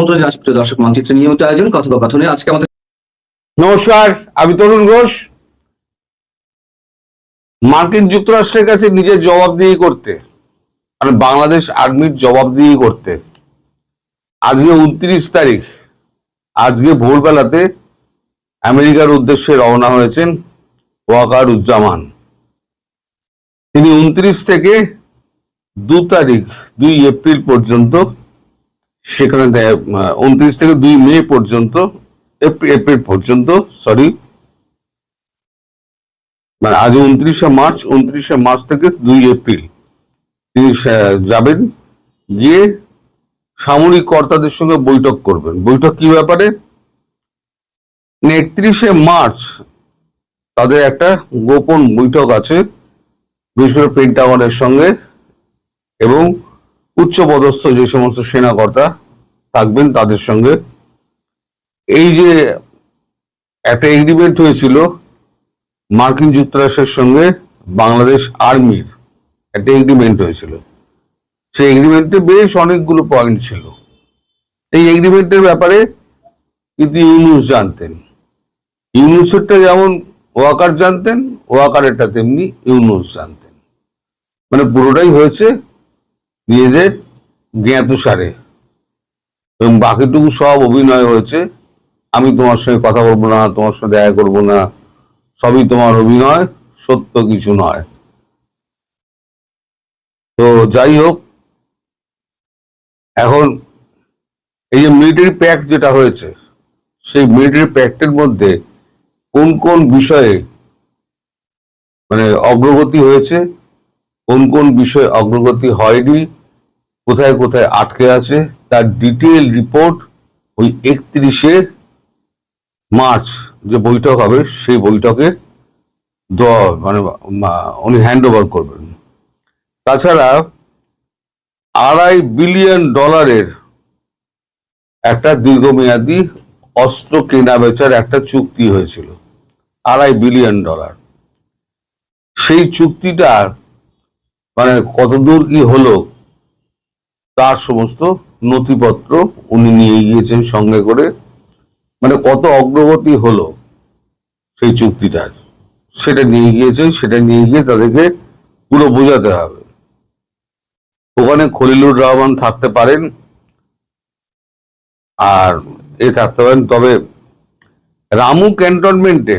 আমন্ত্রণ জানাচ্ছি প্রিয় দর্শক, মানচিত্রের নিয়মিত আয়োজন কথোপকথনে। আজকে আমাদের নমস্কার, আমি তরুণ ঘোষ। মার্কিন যুক্তরাষ্ট্রের কাছে নিজের জবাবদিহি করতে, মানে বাংলাদেশ আর্মির জবাবদিহি করতে আজকে 29 তারিখ, আজকে ভোরবেলাতে আমেরিকার উদ্দেশ্যে রওনা হয়েছেন ওয়াকারুজ্জামান। তিনি 29 থেকে 2 এপ্রিল পর্যন্ত সেখানে 29 থেকে 2 মে পর্যন্ত, এপ্রিল পর্যন্ত, মানে আজ 29শে মার্চ থেকে 2 এপ্রিল তিনি যাবেন, গিয়ে সামরিক কর্তাদের সঙ্গে বৈঠক করবেন। বৈঠক কি ব্যাপারে? 31শে মার্চ তাদের একটা গোপন বৈঠক আছে বিশেষ করে পেন্টাগনের সঙ্গে, এবং উচ্চপদস্থ যে সমস্ত সেনাকর্তা থাকবেন তাদের সঙ্গে। এই যে একটা এগ্রিমেন্ট হয়েছিল মার্কিন যুক্তরাষ্ট্রের সঙ্গে বাংলাদেশ আর্মির, একটা এগ্রিমেন্ট হয়েছিল, সেই এগ্রিমেন্টে বেশ অনেকগুলো পয়েন্ট ছিল। এই এগ্রিমেন্টের ব্যাপারে কিন্তু ইউনূস জানতেন। ইউনূসেরটা যেমন ওয়াকার জানতেন, ওয়াকারেরটা তেমনি ইউনূস জানতেন। মানে পুরোটাই হয়েছে নিজেদের জ্ঞাতসারে, এবং বাকিটুকু সব অভিনয় হয়েছে। আমি তোমার সঙ্গে কথা বলবো না, তোমার সঙ্গে দেখা করবো না, সবই তোমার অভিনয়, সত্য কিছু নয়। তো যাই হোক, এখন এই যে মিলিটারি প্যাক্ট যেটা হয়েছে, সেই মিলিটারি প্যাক্টের মধ্যে কোন কোন বিষয়ে মানে অগ্রগতি হয়েছে, কোন কোন বিষয়ে অগ্রগতি হয়নি, কোথায় কোথায় আটকে আছে, তার ডিটেইল রিপোর্ট ওই 31শে মার্চ যে বৈঠক হবে সেই বৈঠকে মানে উনি হ্যান্ড ওভার করবেন। তাছাড়া $2.5 বিলিয়ন একটা দীর্ঘমেয়াদী অস্ত্র কেনা বেচার একটা চুক্তি হয়েছিল, $2.5 বিলিয়ন। সেই চুক্তিটা মানে কতদূর কি হলো তার সমস্ত নথিপত্র উনি নিয়ে গিয়েছেন সঙ্গে করে। মানে কত অগ্রগতি হলো সেই চুক্তিটার, সেটা নিয়ে গিয়েছেন। সেটা নিয়ে গিয়ে তাদেরকে পুরো বোঝাতে হবে। ওখানে খলিলুর রহমান থাকতে পারেন, আর থাকতে পারেন। তবে রামু ক্যান্টনমেন্টে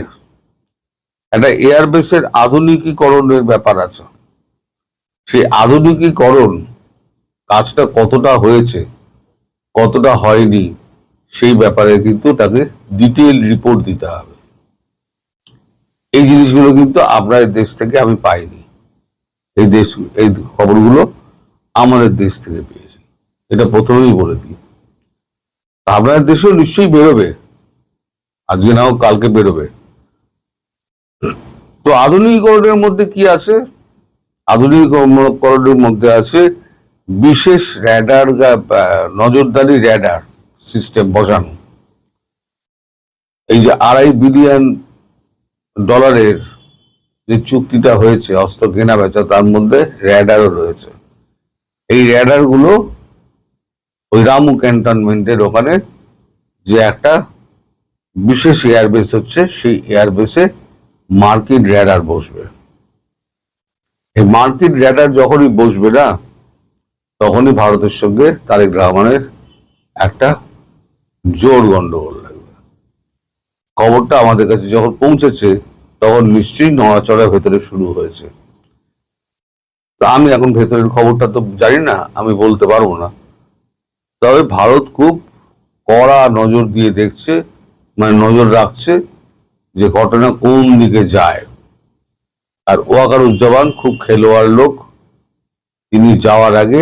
একটা এয়ারবেসের আধুনিকীকরণের ব্যাপার আছে। সেই আধুনিকীকরণ কাজটা কতটা হয়েছে, কতটা হয়নি, সেই ব্যাপারে কিন্তু তাকে ডিটেইল রিপোর্ট দিতে হবে। এই জিনিসগুলো কিন্তু আপনার দেশ থেকে আমি পাইনি। এই খবরগুলো আমাদের দেশ থেকে পেয়েছি, এটা প্রথমেই বলে দিই। আপনার দেশেও নিশ্চয়ই বেরোবে, আজকে না হোক কালকে বেরোবে। তো আধুনিকীকরণের মধ্যে কি আছে? আধুনিকীকরণের মধ্যে আছে বিশেষ র্যাডার, নজরদারি র্যাডার সিস্টেম বসানো। এই যে $2.5 বিলিয়ন যে চুক্তিটা হয়েছে অস্ত্র কেনা বেচা, তার মধ্যে র্যাডারও রয়েছে। এই র্যাডার গুলো ওই রামু ক্যান্টনমেন্টের ওখানে যে একটা বিশেষ এয়ারবেস হচ্ছে, সেই এয়ারবেসে মার্কিন র্যাডার বসবে। এই মার্কিন র্যাডার যখনই বসবে না, তখনই ভারতের সঙ্গে তারেক রহমানের একটা জোর গন্ডগোল লাগবে। খবরটা আমাদের কাছে যখন পৌঁছেছে তখন নিশ্চয়ই নড়াচড়া ভেতরে শুরু হয়েছে। তা আমি এখন ভেতরের খবরটা তো জানি না, আমি বলতে পারবো না। তবে ভারত খুব কড়া নজর দিয়ে দেখছে, মানে নজর রাখছে যে ঘটনা কোন দিকে যায়। আর ওয়াকারুজ্জামান খুব খেলোয়াড় লোক। তিনি যাওয়ার আগে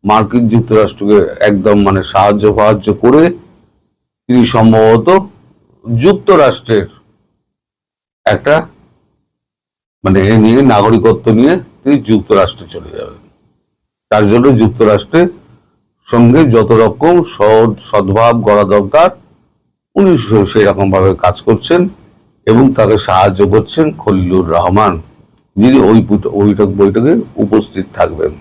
মার্কিন যুক্তরাষ্ট্রকে একদম মানে সাহায্য করে তিনি সম্ভবত যুক্তরাষ্ট্রের একটা মানে এ নিয়ে নাগরিকত্ব নিয়ে তিনি যুক্তরাষ্ট্রে চলে যাবেন। তার জন্য যুক্তরাষ্ট্রের সঙ্গে যত রকম সদ্ভাব গড়া দরকার উনি সেই রকম ভাবে কাজ করছেন, এবং তাকে সাহায্য করছেন খলিলুর রহমান, যিনি ওই বৈঠকে উপস্থিত থাকবেন।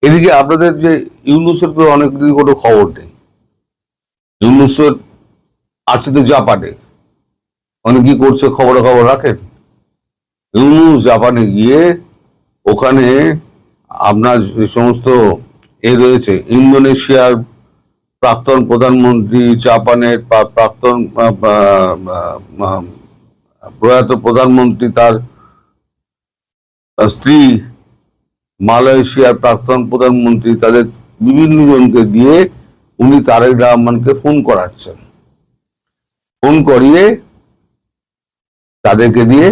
এদিকে আপনাদের যে ইউনুসের তো অনেকদিন কোনো খবর নেই। ইউনুসের আছে তো জাপানে, অনেক কি করছে খবর রাখেন? ইউনুস জাপানে গিয়ে ওখানে আপনার যে সমস্ত রয়েছে, ইন্দোনেশিয়ার প্রাক্তন প্রধানমন্ত্রী, জাপানের প্রাক্তন প্রয়াত প্রধানমন্ত্রী, তার স্ত্রী, মালয়েশিয়ার প্রাক্তন প্রধানমন্ত্রী, তাদের বিভিন্ন জনকে দিয়ে উনি তারেক রহমানকে ফোন করাচ্ছেন। ফোন করিয়ে তাদেরকে দিয়ে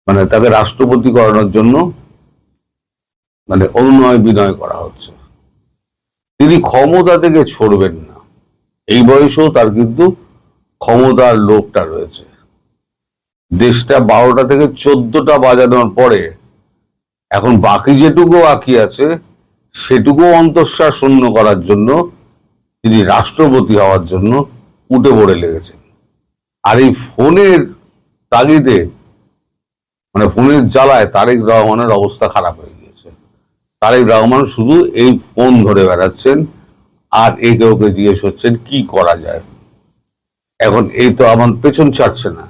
মানে তাকে রাষ্ট্রপতি করানোর জন্য মানে অনুনয় বিনয় করা হচ্ছে। তিনি ক্ষমতা থেকে ছড়বেন না, এই বয়সেও তার কিন্তু ক্ষমতার লোভটা রয়েছে। দেশটা 12টা থেকে 14টা বাজানোর পরে এখন বাকি যেটুকু বাকি আছে সেটুকু অন্তঃশ্বাস শূন্য করার জন্য তিনি রাষ্ট্রপতি হওয়ার জন্য উঠে পড়ে লেগেছেন। আর এই ফোনের তাগিদে মানে ফোনের জ্বালায় তারেক রহমানের অবস্থা খারাপ হয়ে গিয়েছে। তারেক রহমান শুধু এই ফোন ধরে বেড়াচ্ছেন আর একে ওকে জিজ্ঞেস হচ্ছেন কি করা যায়। এখন এই তো আমার পেছন ছাড়ছে না,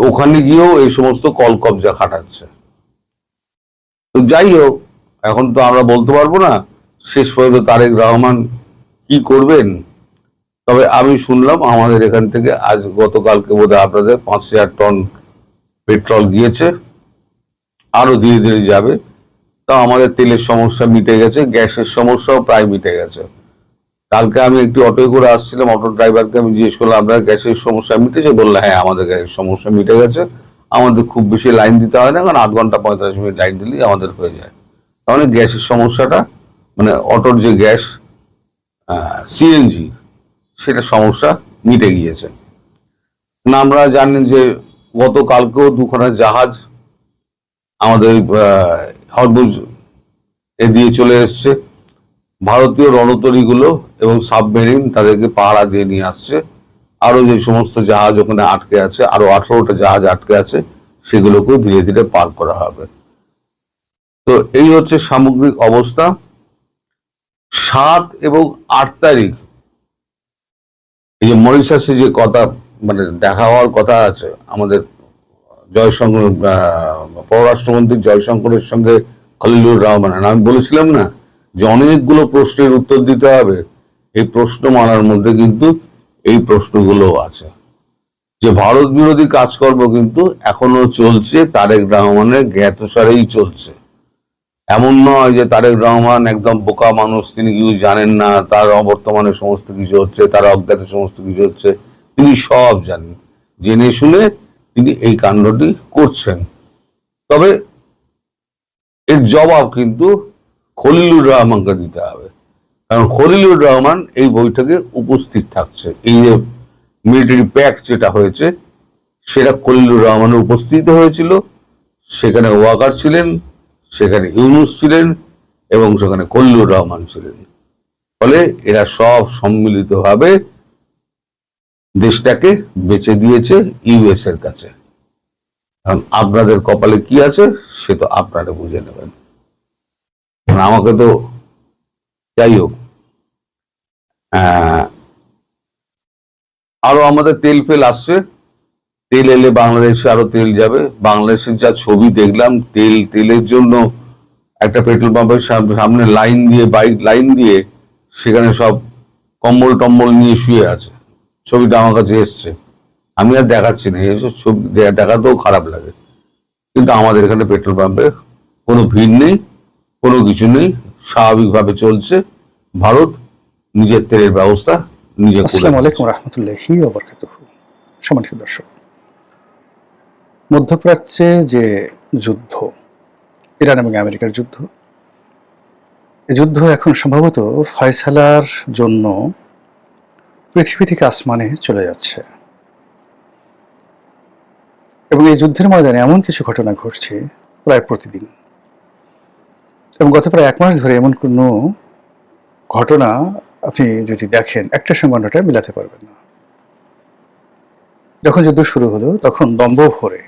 ওখানে গিয়েও এই সমস্ত কল কবজা খাটাচ্ছে। তো যাই হোক, এখন তো আমরা বলতে পারবো না শেষ পর্যন্ত তারেক রহমান কি করবেন। তবে আমি শুনলাম আমাদের এখান থেকে আজ গতকালকে বোধহয় আপনাদের 5,000 টন পেট্রোল গিয়েছে, আরো ধীরে ধীরে যাবে। তা আমাদের তেলের সমস্যা মিটে গেছে, গ্যাসের সমস্যাও প্রায় মিটে গেছে। কালকে আমি একটি অটোয় করে আসছিলাম, অটো ড্রাইভারকে আমি জিজ্ঞেস করলাম আপনার গ্যাসের সমস্যা মিটেছে? বললো হ্যাঁ আমাদের গ্যাসের সমস্যা মিটে গেছে, আমাদের খুব বেশি লাইন দিতে হয় না, কারণ 8 ঘন্টা 45 মিনিট লাইন দিলেই আমাদের হয়ে যায়। তাহলে গ্যাসের সমস্যাটা মানে অটোর যে গ্যাস সিএনজি সেটা সমস্যা মিটে গিয়েছে। না আমরা জানেন যে গতকালকেও 2খানা জাহাজ আমাদের হরমুজ দিয়ে চলে এসছে। ভারতীয় রণতরীগুলো এবং সাবমেরিন তাদেরকে পাহারা দিয়ে নিয়ে আসছে। আরো যে সমস্ত জাহাজ ওখানে আটকে আছে, আরো 18টা জাহাজ আটকে আছে, সেগুলোকেও ধীরে ধীরে পার করা হবে। তো এই হচ্ছে সামগ্রিক অবস্থা। 7 এবং 8 তারিখ এই যে মরিশাসে যে কথা মানে দেখা হওয়ার কথা আছে আমাদের জয়শঙ্কর পররাষ্ট্রমন্ত্রী জয়শঙ্করের সঙ্গে খলিলুর রহমান, আমি বলেছিলাম না যে অনেকগুলো প্রশ্নের উত্তর দিতে হবে। এই প্রশ্ন মানার মধ্যে কিন্তু এই প্রশ্নগুলো আছে যে ভারত বিরোধী কাজকর্ম কিন্তু এখনো চলছে, তারেক রহমানের জ্ঞাতসারেই চলছে। এমন নয় যে তারেক রহমান একদম বোকা মানুষ, তিনি কিছু জানেন না, তার অবর্তমানে সমস্ত কিছু হচ্ছে, তার অজ্ঞাতে সমস্ত কিছু হচ্ছে, তিনি সব জানেন, জেনে শুনে তিনি এই কাণ্ডটি করছেন। তবে এর জবাব কিন্তু খলিলুর রহমানকে দিতে হবে, কারণ খলিলুর রহমান এই বৈঠকে উপস্থিত থাকছে। এই যে মিলিটারি প্যাক্ট যেটা হয়েছে সেটা খলিলুর রহমানের উপস্থিত হয়েছিল, সেখানে ওয়াকার ছিলেন, সেখানে ইউনুস ছিলেন এবং সেখানে খলিলুর রহমান ছিলেন। ফলে এরা সব সম্মিলিতভাবে দেশটাকে বেচে দিয়েছে ইউএস এর কাছে। কারণ আপনাদের কপালে কি আছে সে তো আপনারা বুঝে নেবেন, আমাকে তো। যাই হোক, আরো আমাদের তেল ফেল আসছে, তেল এলে বাংলাদেশে আরো তেল যাবে। বাংলাদেশের যা ছবি দেখলাম, তেলের জন্য একটা পেট্রোল পাম্পের সামনে লাইন দিয়ে, বাইক লাইন দিয়ে, সেখানে সব কম্বল টম্বল নিয়ে শুয়ে আছে। ছবিটা আমার কাছে এসছে, আমি আর দেখাচ্ছি না, এসব ছবি দেখাতেও খারাপ লাগে। কিন্তু আমাদের এখানে পেট্রোল পাম্পে কোনো ভিড় নেই, কোনো কিছু নেই, স্বাভাবিকভাবে চলছে। ভারত নিজের তেলের ব্যবস্থা নিজে করে। আসসালামু আলাইকুম রাহমাতুল্লাহি ওয়া বারাকাতুহু। সম্মানিত দর্শক, মধ্যপ্রাচ্যে যে যুদ্ধ, ইরান এবং আমেরিকার যুদ্ধ, এই যুদ্ধ এখন সম্ভবত ফয়সালার জন্য পৃথিবী থেকে আসমানে চলে যাচ্ছে। এবং এই যুদ্ধের ময়দানে এমন কিছু ঘটনা ঘটছে প্রায় প্রতিদিন, এবং গত প্রায় 1 মাস ধরে এমন কোনো ঘটনা আপনি যদি দেখেন একটার সঙ্গে অন্যটা মিলাতে পারবেন না। যখন যুদ্ধ শুরু হলো তখন দম্ভ ভরে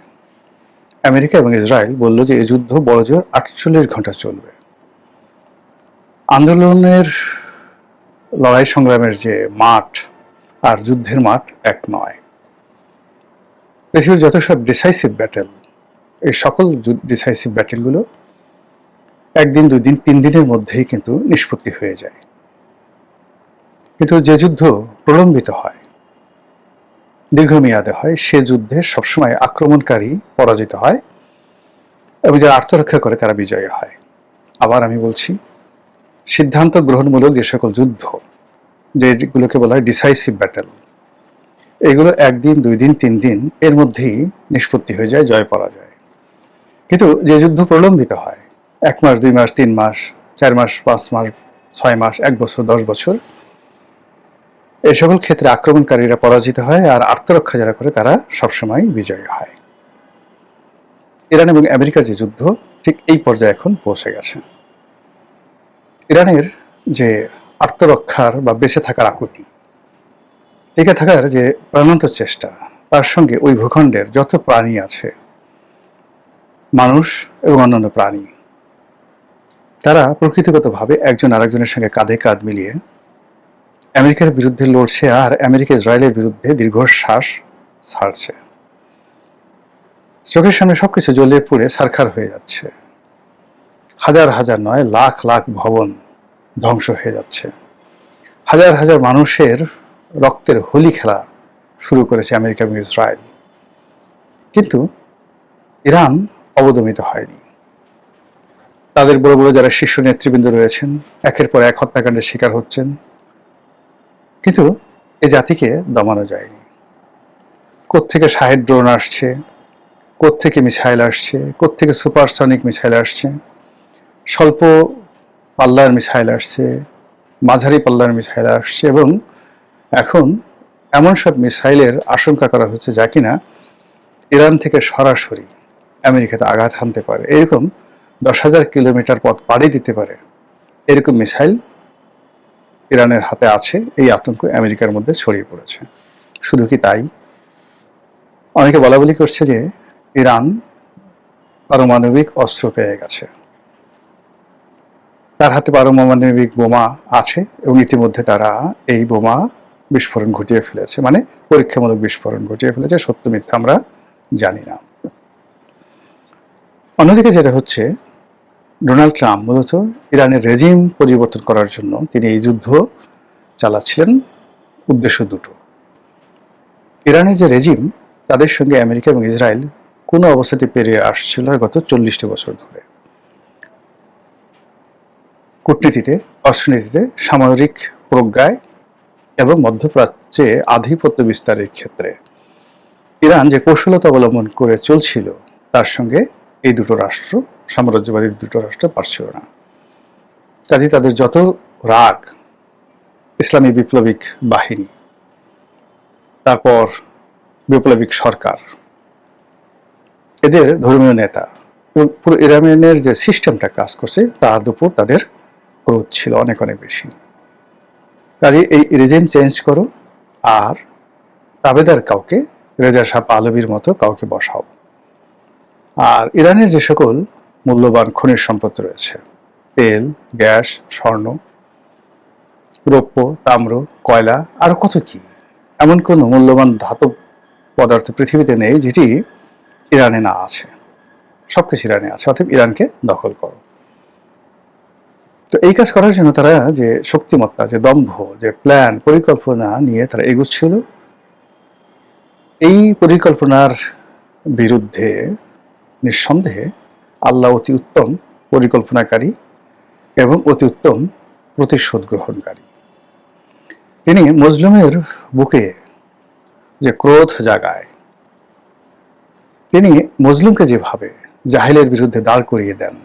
আমেরিকা এবং ইসরায়েল বলল যে এই যুদ্ধ বড়জোর 48 ঘন্টা চলবে। আন্দোলনের লড়াই সংগ্রামের যে মাঠ আর যুদ্ধের মাঠ এক নয়। পৃথিবীর যত সব ডিসাইসিভ ব্যাটেল, এই সকল ডিসাইসিভ ব্যাটেলগুলো একদিন, 2 দিন, 3 দিনের মধ্যেই কিন্তু নিষ্পত্তি হয়ে যায়। কিন্তু যে যুদ্ধ প্রলম্বিত হয়, দীর্ঘমেয়াদে হয়, সে যুদ্ধে সবসময় আক্রমণকারী পরাজিত হয় এবং যারা আত্মরক্ষা করে তারা বিজয়ী হয়। আবার আমি বলছি, সিদ্ধান্ত গ্রহণমূলক যে সকল যুদ্ধ, যেগুলোকে বলা হয় ডিসাইসিভ ব্যাটেল, এগুলো 1 দিন, 2 দিন, 3 দিন এর মধ্যেই নিষ্পত্তি হয়ে যায়, জয় পরাজয়। কিন্তু যে যুদ্ধ প্রলম্বিত হয় 1 মাস, 2 মাস, 3 মাস, 4 মাস, 5 মাস, 6 মাস, 1 বছর, 10 বছর, এই সকল ক্ষেত্রে আক্রমণকারীরা পরাজিত হয় আর আত্মরক্ষা যারা করে তারা সবসময় বিজয়ী হয়। ইরান এবং আমেরিকার যে যুদ্ধ ঠিক এই পর্যায়ে এখন পৌঁছে গেছে। ইরানের যে আত্মরক্ষার বা বেঁচে থাকার আকুতি, টিকে থাকার যে প্রাণান্ত চেষ্টা, তার সঙ্গে ওই ভূখণ্ডের যত প্রাণী আছে, মানুষ এবং অন্যান্য প্রাণী, তারা প্রকৃতিগতভাবে একজন আরেকজনের সঙ্গে কাঁধে কাঁধ মিলিয়ে আমেরিকার বিরুদ্ধে লড়ছে আর আমেরিকা ইসরায়েলের বিরুদ্ধে দীর্ঘশ্বাস ছাড়ছে। চোখের সামনে সবকিছু জ্বলে পুড়ে ছারখার হয়ে যাচ্ছে। হাজার হাজার নয়, লাখ লাখ ভবন ধ্বংস হয়ে যাচ্ছে। হাজার হাজার মানুষের রক্তের হোলি খেলা শুরু করেছে আমেরিকা এবং ইসরায়েল। কিন্তু ইরান অবদমিত হয়নি। তাদের বড় বড় যারা শীর্ষ নেতৃবৃন্দ রয়েছেন একের পর এক হত্যাকাণ্ডের শিকার হচ্ছেন, কিন্তু এ জাতিকে দমানো যায়নি। কোত্থেকে শাহেদ ড্রোন আসছে, কোত্থেকে মিসাইল আসছে, কোত্থেকে সুপারসনিক মিসাইল আসছে, স্বল্প পাল্লার মিসাইল আসছে, মাঝারি পাল্লার মিসাইল আসছে, এবং এখন এমন সব মিসাইলের আশঙ্কা করা হচ্ছে যা কিনা ইরান থেকে সরাসরি আমেরিকাতে আঘাত হানতে পারে। এরকম 10,000 কিলোমিটার পথ পাড়ি দিতে পারে এরকম মিসাইল ইরানের হাতে আছে। এই আতঙ্ক আমেরিকার মধ্যে ছড়িয়ে পড়েছে। শুধু কি তাই, অনেকে বলা বলি করছে যে ইরান পারমাণবিক অস্ত্র পেয়ে গেছে, তার হাতে পারমাণবিক বোমা আছে এবং ইতিমধ্যে তারা এই বোমা বিস্ফোরণ ঘটিয়ে ফেলেছে, মানে পরীক্ষামূলক বিস্ফোরণ ঘটিয়ে ফেলেছে। সত্য মিথ্যা আমরা জানি না। অন্যদিকে যেটা হচ্ছে, ডোনাল্ড ট্রাম্প মূলত ইরানের রেজিম পরিবর্তন করার জন্য তিনি এই যুদ্ধ চালাচ্ছিলেন। উদ্দেশ্য দুটো। ইরানের যে রেজিম, তাদের সঙ্গে আমেরিকা এবং ইসরায়েল কোনো অবস্থাতে পেরিয়ে আসছিল গত 40টি বছর ধরে। কূটনীতিতে, অর্থনীতিতে, সামরিক প্রজ্ঞায় এবং মধ্যপ্রাচ্যে আধিপত্য বিস্তারের ক্ষেত্রে ইরান যে কৌশলতা অবলম্বন করে চলছিল, তার সঙ্গে এই দুটো রাষ্ট্র, সাম্রাজ্যবাদী দুটো রাষ্ট্র, পারছিল না। কাজে তাদের যত রাগ ইসলামী বিপ্লবিক বাহিনী, তারপর বিপ্লবিক সরকার, এদের ধর্মীয় নেতা এবং পুরো ইরানের যে সিস্টেমটা কাজ করছে তার উপর তাদের ক্রোধ ছিল অনেক অনেক বেশি। কাজে এই রেজিম চেঞ্জ করো আর তাবেদার কাউকে, রেজা শাহ পাহলভীর মতো কাউকে বসাও। আর ইরানের যে সকল মূল্যবান খনিজ সম্পদ রয়েছে, তেল, গ্যাস, স্বর্ণ, রৌপ্য, তাম্র, কয়লা, আর কত কি, এমন কোনো মূল্যবান ধাতব পদার্থ পৃথিবীতে নেই যেটি ইরানে না আছে। সবকিছু ইরানে আছে। অর্থাৎ ইরানকে দখল করো। তো এই কাজ করার জন্য তারা যে শক্তিমত্তা, যে দম্ভ, যে প্ল্যান, পরিকল্পনা নিয়ে তারা এগুচ্ছিল, এই পরিকল্পনার বিরুদ্ধে নিঃসন্দেহে আল্লাহ অতি উত্তম পরিকল্পনাকারী এবং অতি উত্তম প্রতিশোধ গ্রহণকারী। তিনি মজলুমের বুকে যে ক্রোধ জাগায়, তিনি মজলুমকে যেভাবে জাহেলের বিরুদ্ধে দাঁড় করিয়ে দেন,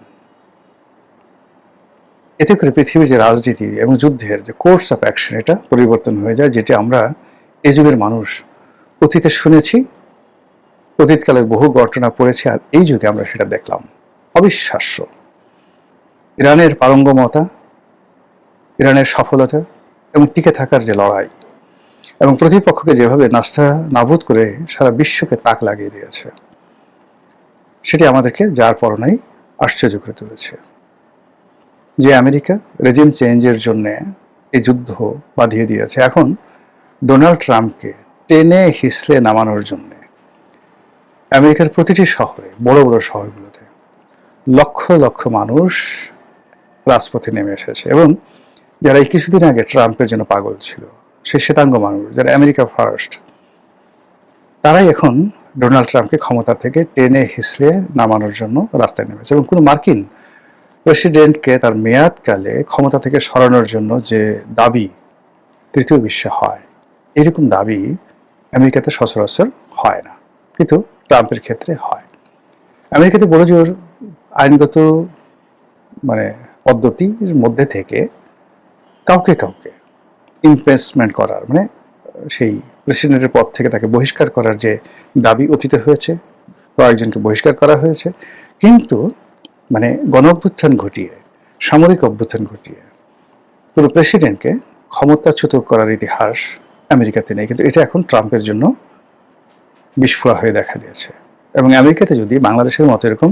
এতে করে পৃথিবীর যে রাজনীতি এবং যুদ্ধের যে কোর্স অফ অ্যাকশন, এটা পরিবর্তন হয়ে যায়, যেটি আমরা এই যুগের মানুষ অতীতে শুনেছি, অতীতকালের বহু ঘটনা পড়েছি, আর এই যুগে আমরা সেটা দেখলাম। অবিশ্বাস্য ইরানের পারঙ্গমতা, ইরানের সফলতা এবং টিকে থাকার যে লড়াই, এবং প্রতিপক্ষকে যেভাবে নাস্তা নাবুদ করে সারা বিশ্বকে তাক লাগিয়ে দিয়েছে, সেটি আমাদেরকে যার পরনাই আশ্চর্য করে তুলেছে। যে আমেরিকা রেজিম চেঞ্জের জন্য এই যুদ্ধ বাঁধিয়ে দিয়েছে, এখন ডোনাল্ড ট্রাম্পকে টেনে হিসড়ে নামানোর জন্য আমেরিকার প্রতিটি শহরে, বড় বড় শহরগুলোতে লক্ষ লক্ষ মানুষ রাজপথে নেমে এসেছে। এবং যারা এই কিছুদিন আগে ট্রাম্পের জন্য পাগল ছিল, সেই শ্বেতাঙ্গ মানুষ যারা আমেরিকা ফার্স্ট, তারাই এখন ডোনাল্ড ট্রাম্পকে ক্ষমতা থেকে টেনে হিসড়ে নামানোর জন্য রাস্তায় নেমেছে। এবং কোনো মার্কিন প্রেসিডেন্টকে তার মেয়াদকালে ক্ষমতা থেকে সরানোর জন্য যে দাবি তৃতীয় বিশ্বে হয়, এরকম দাবি আমেরিকাতে সচরাচর হয় না, কিন্তু ট্রাম্পের ক্ষেত্রে হয়। আমেরিকাতে বড় জোর আইনগত পদ্ধতির মধ্যে থেকে কাউকে কাউকে ইমপিচমেন্ট করার, সেই প্রেসিডেন্টের পদ থেকে তাকে বহিষ্কার করার যে দাবি অতীতে হয়েছে, কয়েকজনকে বহিষ্কার করা হয়েছে, কিন্তু গণ অভ্যুত্থান ঘটিয়ে, সামরিক অভ্যুত্থান ঘটিয়ে কোনো প্রেসিডেন্টকে ক্ষমতাচ্যুত করার ইতিহাস আমেরিকাতে নেই। কিন্তু এটা এখন ট্রাম্পের জন্য বিস্ফোরা হয়ে দেখা দিয়েছে। এবং আমেরিকাতে যদি বাংলাদেশের মতো এরকম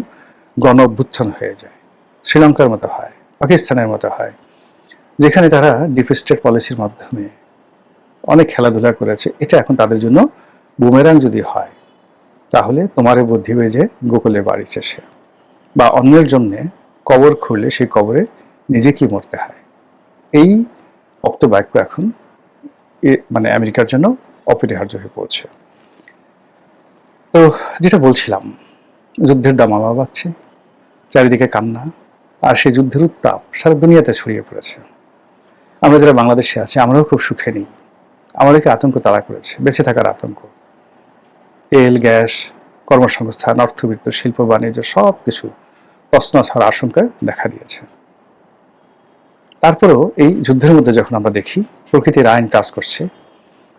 গণ অভ্যুত্থান হয়ে যায়, শ্রীলঙ্কার মতো হয়, পাকিস্তানের মতো হয়, যেখানে তারা ডিপ স্টেট পলিসির মাধ্যমে অনেক খেলাধুলা করেছে, এটা এখন তাদের জন্য বুমেরাং যদি হয়, তাহলে তোমারে বুদ্ধি বেজে গোকুলে বাড়ি শেষে, বা অন্যের জন্যে কবর খুঁড়লে সেই কবরে নিজে কি মরতে হয়, এই অপ্তবাক্য এখন আমেরিকার জন্য অপরিহার্য হয়ে পড়ছে। তো যেটা বলছিলাম, যুদ্ধের দামামা বাজছে, চারিদিকে কান্না, আর সেই যুদ্ধের উত্তাপ সারা দুনিয়াতে ছড়িয়ে পড়েছে। আমরা যারা বাংলাদেশে আছি, আমরাও খুব সুখে নেই। আমাদেরকে আতঙ্ক তাড়া করেছে, বেঁচে থাকার আতঙ্ক। তেল, গ্যাস, কর্মসংস্থান, অর্থবিত্ত, শিল্প, বাণিজ্য সব কিছু তছনছ হওয়ার আশঙ্কা দেখা দিয়েছে। তারপরেও এই যুদ্ধের মধ্যে যখন আমরা দেখি প্রকৃতির আইন কাজ করছে,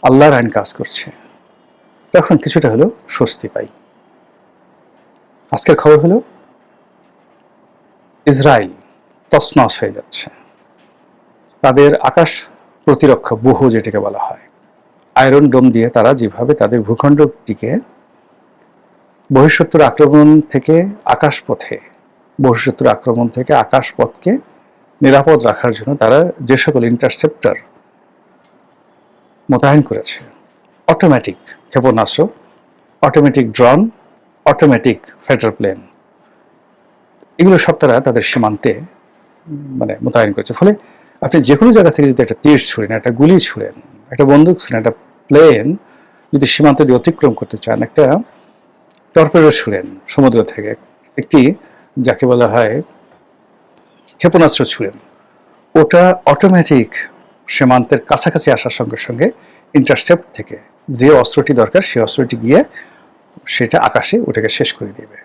আল্লাহর আইন কাজ করছে, তখন কিছুটা হলেও স্বস্তি পাই। আজকের খবর হলো ইসরায়েল তছনছ হয়ে যাচ্ছে। তাদের আকাশ প্রতিরক্ষা ব্যুহ, যেটাকে বলা হয়, আয়রন ডোম দিয়ে তারা যেভাবে তাদের ভূখণ্ডটিকে বহিঃশত্রুর আক্রমণ থেকে আকাশপথে, বহিঃশত্রুর আক্রমণ থেকে আকাশপথকে নিরাপদ রাখার জন্য তারা যে সকল ইন্টারসেপ্টর মোতায়েন করেছে, অটোমেটিক ক্ষেপণাস্ত্র, automatic drone, automatic fighter plane, এগুলো সব তারা তাদের সীমান্তে মোতায়েন করেছে। ফলে আপনি যে কোনো জায়গা থেকে যদি একটা তীর ছুঁড়েন, একটা গুলি ছুঁড়েন, একটা বন্দুক ছুঁড়েন, একটা প্লেন যদি সীমান্ত দিয়ে অতিক্রম করতে চান, একটা টর্পেডো ছুঁড়েন সমুদ্র থেকে, একটি যাকে বলা হয় ক্ষেপণাস্ত্র ছুঁড়েন, ওটা অটোমেটিক সীমান্তের কাছাকাছি আসার সঙ্গে সঙ্গে ইন্টারসেপ্ট থেকে যে অস্ত্রটি দরকার সেই অস্ত্রটি গিয়ে সেটা আকাশে ওটাকে শেষ করে দেবে।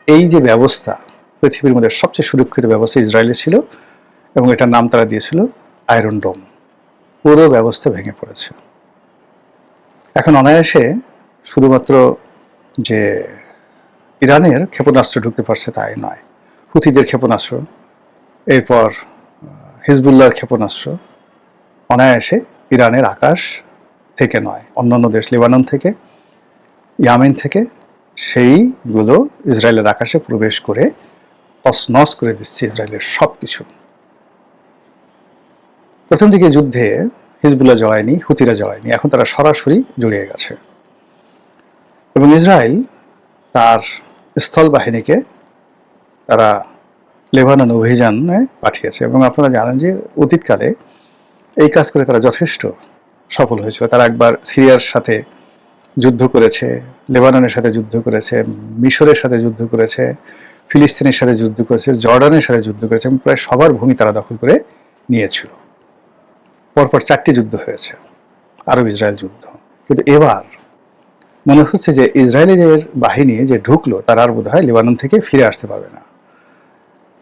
এই যে ব্যবস্থা, পৃথিবীর মধ্যে সবচেয়ে সুরক্ষিত ব্যবস্থা ইসরায়েলে ছিল, এবং এটার নাম তারা দিয়েছিল আয়রন ডোম। পুরো ব্যবস্থা ভেঙে পড়েছে। এখন অনায়াসে শুধুমাত্র যে ইরানের ক্ষেপণাস্ত্র ঢুকতে পারছে তাই নয়, হুথিদের ক্ষেপণাস্ত্র, এরপর হিজবুল্লাহর ক্ষেপণাস্ত্র অনায়াসে ইরানের আকাশ থেকে নয়, অন্যান্য দেশ, লেবানন থেকে, ইয়ামেন থেকে, সেইগুলো ইসরায়েলের আকাশে প্রবেশ করে তছনছ করে দিচ্ছে ইসরায়েলের সব কিছু। প্রথম দিকে যুদ্ধে হিজবুল্লাহ জড়ায়নি, হুতিরা জড়ায়নি, এখন তারা সরাসরি জড়িয়ে গেছে। এবং ইসরায়েল তার স্থল বাহিনীকে তারা লেবানন অভিযানে পাঠিয়েছে। এবং আপনারা জানেন যে অতীতকালে এই কাজ করে তারা যথেষ্ট সফল হয়েছিল। তারা একবার সিরিয়ার সাথে যুদ্ধ করেছে, লেবাননের সাথে যুদ্ধ করেছে, মিশরের সাথে যুদ্ধ করেছে, ফিলিস্তিনের সাথে যুদ্ধ করেছে, জর্ডানের সাথে যুদ্ধ করেছে, এবং প্রায় সবার ভূমি তারা দখল করে নিয়েছিল। পরপর 4টি যুদ্ধ হয়েছে, আরব ইসরায়েল যুদ্ধ। কিন্তু এবার মনে হচ্ছে যে ইসরায়েলের বাহিনী যে ঢুকলো, তারা আর বোধহয় লেবানন থেকে ফিরে আসতে পারবে না।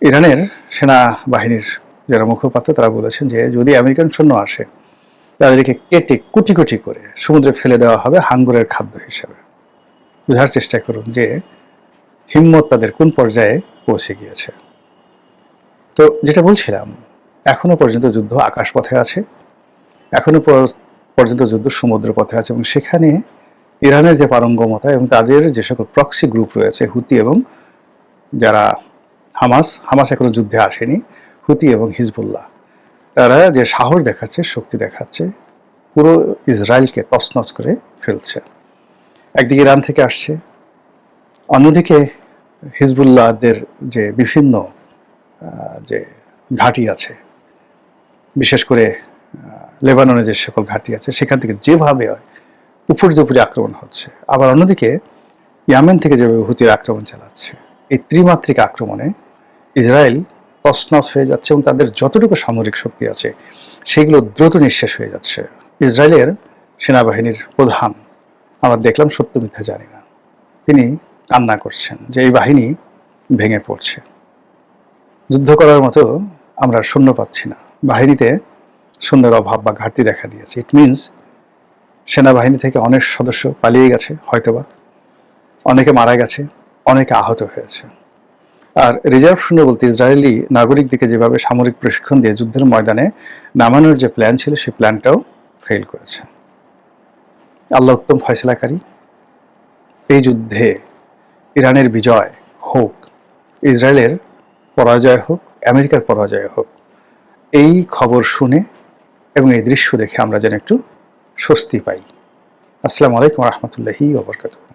ইরানের সেনাবাহিনীর যারা মুখপাত্র তারা বলেছেন যে যদি আমেরিকান সৈন্য আসে, তাদেরকে কেটে কুটি কুটি করে সমুদ্রে ফেলে দেওয়া হবে হাঙ্গরের খাদ্য হিসেবে। বোঝার চেষ্টা করুন যে হিম্মত তাদের কোন পর্যায়ে পৌঁছে গিয়েছে। তো যেটা বলছিলাম, এখনো পর্যন্ত যুদ্ধ আকাশপথে আছে, এখনো পর্যন্ত যুদ্ধ সমুদ্র পথে আছে, এবং সেখানে ইরানের যে পারঙ্গমতা এবং তাদের যে সকল প্রক্সি গ্রুপ রয়েছে, হুতি এবং যারা হামাস এখনো যুদ্ধে আসেনি, হুতি এবং হিজবুল্লাহ তারা যে সাহস দেখাচ্ছে, শক্তি দেখাচ্ছে, পুরো ইসরায়েলকে তছনছ করে ফেলছে। একদিকে ইরান থেকে আসছে, অন্যদিকে হিজবুল্লাহদের যে বিভিন্ন যে ঘাঁটি আছে, বিশেষ করে লেবাননে যে সকল ঘাঁটি আছে, সেখান থেকে যেভাবে উপর্যুপরি আক্রমণ হচ্ছে, আবার অন্যদিকে ইয়ামেন থেকে যেভাবে হুতির আক্রমণ চালাচ্ছে, এই ত্রিমাত্রিক আক্রমণে ইসরায়েল তছনছ হয়ে যাচ্ছে এবং তাদের যতটুকু সামরিক শক্তি আছে সেগুলো দ্রুত নিঃশেষ হয়ে যাচ্ছে। ইসরায়েলের সেনাবাহিনীর প্রধান, আমরা দেখলাম, সত্য মিথ্যা জানি না, তিনি কান্না করছেন যে এই বাহিনী ভেঙে পড়ছে, যুদ্ধ করার মতো আমরা সৈন্য পাচ্ছি না, বাহিনীতে সৈন্যের অভাব বা ঘাটতি দেখা দিয়েছে। ইট মিনস সেনাবাহিনী থেকে অনেক সদস্য পালিয়ে গেছে, হয়তোবা অনেকে মারা গেছে, অনেকে আহত হয়েছে। আর রিজার্ভ সৈন্য বলতে ইসরায়েলি নাগরিকদেরকে যেভাবে সামরিক প্রশিক্ষণ দিয়ে যুদ্ধের ময়দানে নামানোর যে প্ল্যান ছিল, সেই প্ল্যানটাও ফেল করেছে। আল্লাহ উত্তম ফয়সালাকারী। এই যুদ্ধে ইরানের বিজয় হোক, ইসরায়েলের পরাজয় হোক, আমেরিকার পরাজয় হোক, এই খবর শুনে এবং এই দৃশ্য দেখে আমরা যেন একটু স্বস্তি পাই। আসসালামু আলাইকুম রহমতুল্লাহি ওয়া বারাকাতুহু।